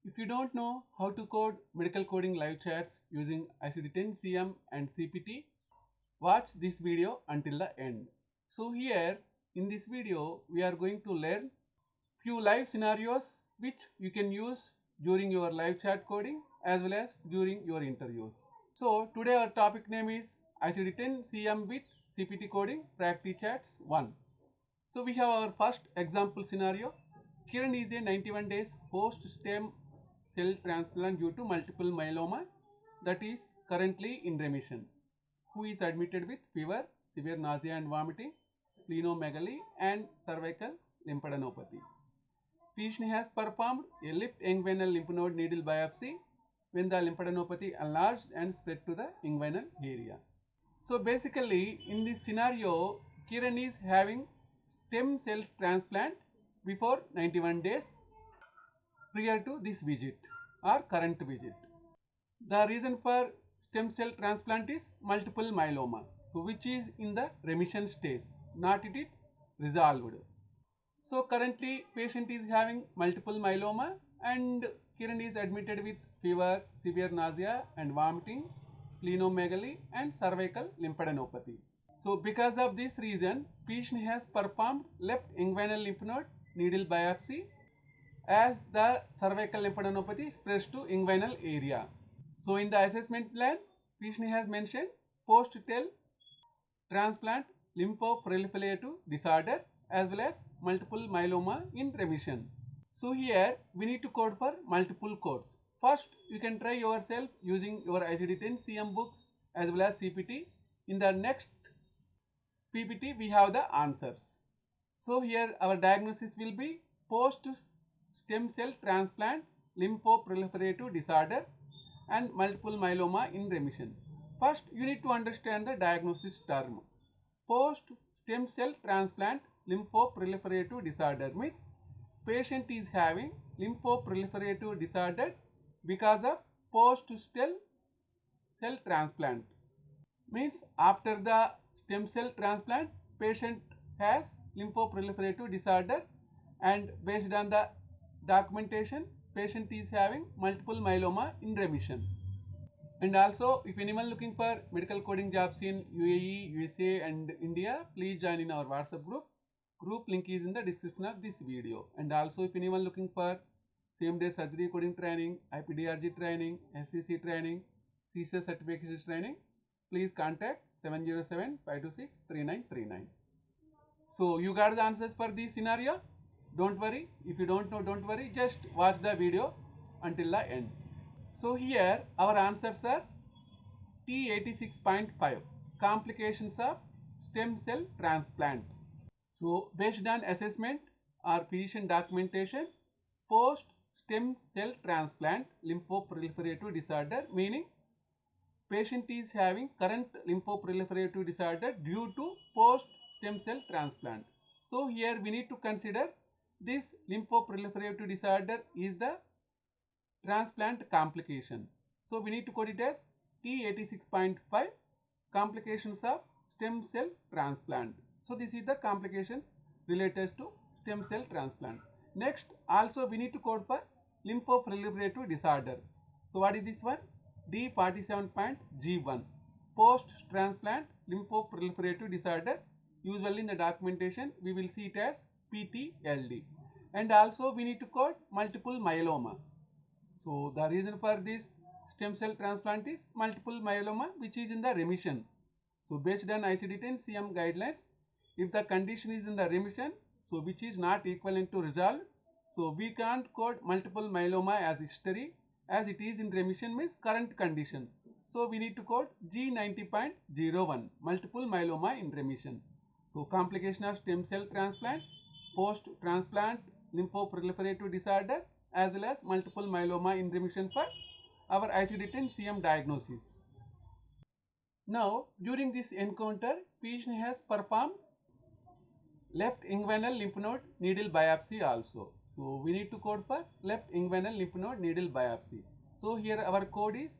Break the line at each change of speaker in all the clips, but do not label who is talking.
If you don't know how to code medical coding live chats using ICD-10 CM and CPT, watch this video until the end. So here in this video we are going to learn few live scenarios which you can use during your live chat coding as well as during your interviews. So today our topic name is ICD-10 CM with CPT coding practice chats 1. So we have our first example scenario. Kiran is a 91 days post-stem cell transplant due to multiple myeloma that is currently in remission, who is admitted with fever, severe nausea and vomiting, splenomegaly and cervical lymphadenopathy. Patient has performed a left inguinal lymph node needle biopsy when the lymphadenopathy enlarged and spread to the inguinal area. So basically in this scenario, Kiran is having stem cells transplant before 91 days prior to this visit or current visit. The reason for stem cell transplant is multiple myeloma, so which is in the remission stage, not it is resolved. So currently patient is having multiple myeloma and Kiran is admitted with fever, severe nausea and vomiting, splenomegaly and cervical lymphadenopathy. So because of this reason, patient has performed left inguinal lymph node needle biopsy as the cervical lymphadenopathy spreads to inguinal area. So in the assessment plan, patient has mentioned post-cell transplant lymphoproliferative disorder as well as multiple myeloma in remission. So here we need to code for multiple codes. First you can try yourself using your ICD-10 CM books as well as CPT. In the next PPT we have the answers. So here our diagnosis will be post stem cell transplant lymphoproliferative disorder and multiple myeloma in remission. First you need to understand the diagnosis term. Post stem cell transplant lymphoproliferative disorder means patient is having lymphoproliferative disorder because of post stem cell transplant. Means after the stem cell transplant patient has lymphoproliferative disorder and based on the documentation patient is having multiple myeloma in remission. And also if anyone looking for medical coding jobs in UAE, USA and India, please join in our WhatsApp group. Group link is in the description of this video. And also if anyone looking for same day surgery coding training, IPDRG training, SCC training, CCS certification training, please contact 707-526-3939. So you got the answers for this scenario. Don't worry, if you don't know, don't worry, just watch the video until the end. So here our answers are T86.5, complications of stem cell transplant. So based on assessment or physician documentation, post stem cell transplant lymphoproliferative disorder, meaning patient is having current lymphoproliferative disorder due to post stem cell transplant. So here we need to consider this lymphoproliferative disorder is the transplant complication. So we need to code it as T86.5, complications of stem cell transplant. So this is the complication related to stem cell transplant. Next also we need to code for lymphoproliferative disorder. So what is this one? D47.G1, post transplant lymphoproliferative disorder. Usually in the documentation we will see it as PTLD. And also we need to code multiple myeloma. So the reason for this stem cell transplant is multiple myeloma which is in the remission. So based on ICD-10 CM guidelines, if the condition is in the remission, so which is not equivalent to resolved, so we can't code multiple myeloma as history, as it is in remission means current condition. So we need to code G90.01, multiple myeloma in remission. So complication of stem cell transplant, post transplant lymphoproliferative disorder as well as multiple myeloma in remission for our ICD-10 CM diagnosis. Now during this encounter, patient has performed left inguinal lymph node needle biopsy also. So we need to code for left inguinal lymph node needle biopsy. So here our code is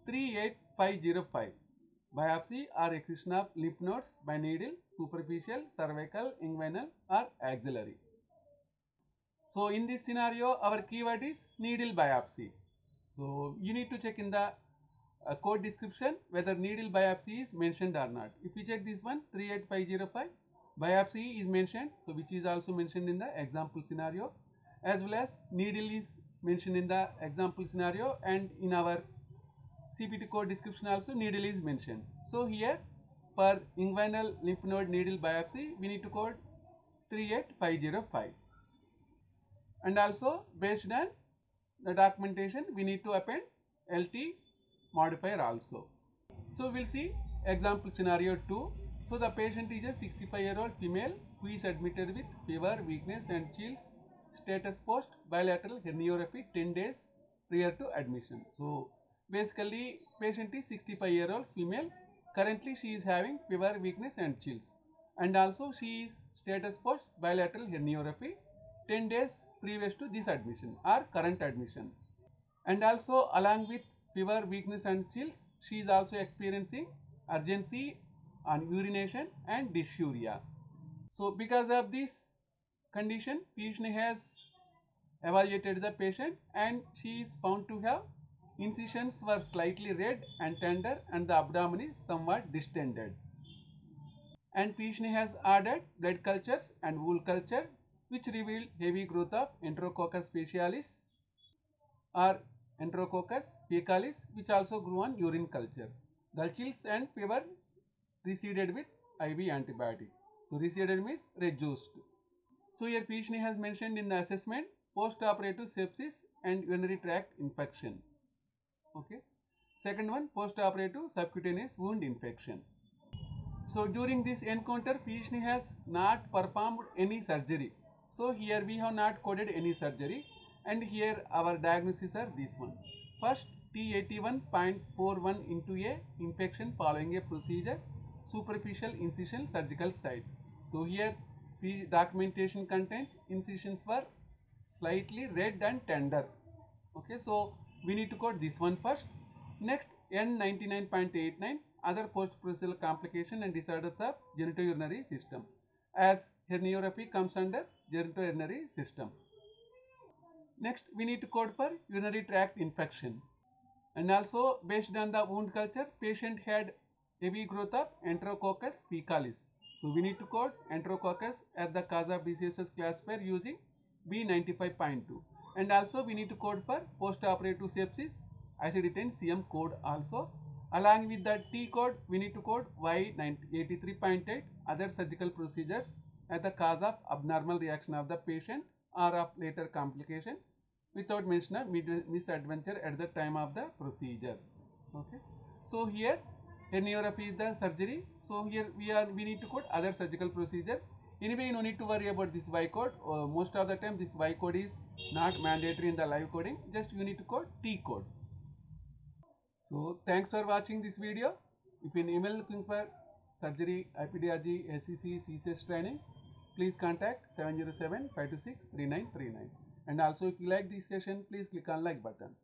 38505. Biopsy or excision of lymph nodes by needle, superficial, cervical, inguinal or axillary. So in this scenario, our keyword is needle biopsy. So you need to check in the code description whether needle biopsy is mentioned or not. If you check this one 38505, biopsy is mentioned, so which is also mentioned in the example scenario, as well as needle is mentioned in the example scenario, and in our CPT code description also needle is mentioned. So here for inguinal lymph node needle biopsy we need to code 38505, and also based on the documentation we need to append LT modifier also. So we'll see example scenario 2. So the patient is a 65-year-old female who is admitted with fever, weakness and chills, status post bilateral herniorrhaphy 10 days prior to admission. So basically patient is 65-year-old female. Currently she is having fever, weakness and chills, and also she is status post bilateral herniorrhaphy 10 days previous to this admission or current admission. And also along with fever, weakness and chills, she is also experiencing urgency on urination and dysuria. So because of this condition, physician has evaluated the patient and she is found to have incisions were slightly red and tender and the abdomen is somewhat distended. And physician has ordered blood cultures and wool culture which revealed heavy growth of Enterococcus facialis or Enterococcus fecalis, which also grew on urine culture. The chills and fever receded with IV antibiotic. So receded means reduced. So here physician has mentioned in the assessment post-operative sepsis and urinary tract infection. Okay. Second one, post-operative subcutaneous wound infection. So during this encounter, physician has not performed any surgery. So here we have not coded any surgery, and here our diagnoses are this one. First, T81.41 into a infection following a procedure, superficial incision surgical site. So here documentation content incisions were slightly red and tender. Okay, so we need to code this one first. Next, N99.89 other post-procedural complication and disorders of genitourinary system, as herniorrhaphy comes under genitourinary system. Next, we need to code for urinary tract infection, and also based on the wound culture, patient had heavy growth of Enterococcus fecalis. So we need to code Enterococcus as the cause of diseases classifier using B95.2, and also we need to code for post-operative sepsis ICD-10 CM code also. Along with the T code, we need to code Y83.8 other surgical procedures as the cause of abnormal reaction of the patient or of later complication without mention of misadventure at the time of the procedure. Okay. So here herniorrhaphy is the surgery. So here we need to code other surgical procedure. Anyway, you no need to worry about this Y code. Most of the time this Y code is not mandatory in the live coding. Just you need to code T code. So thanks for watching this video. If you are looking for surgery, IPDRG, SCC, CCS training, please contact 707-526-3939. And also if you like this session, please click on like button.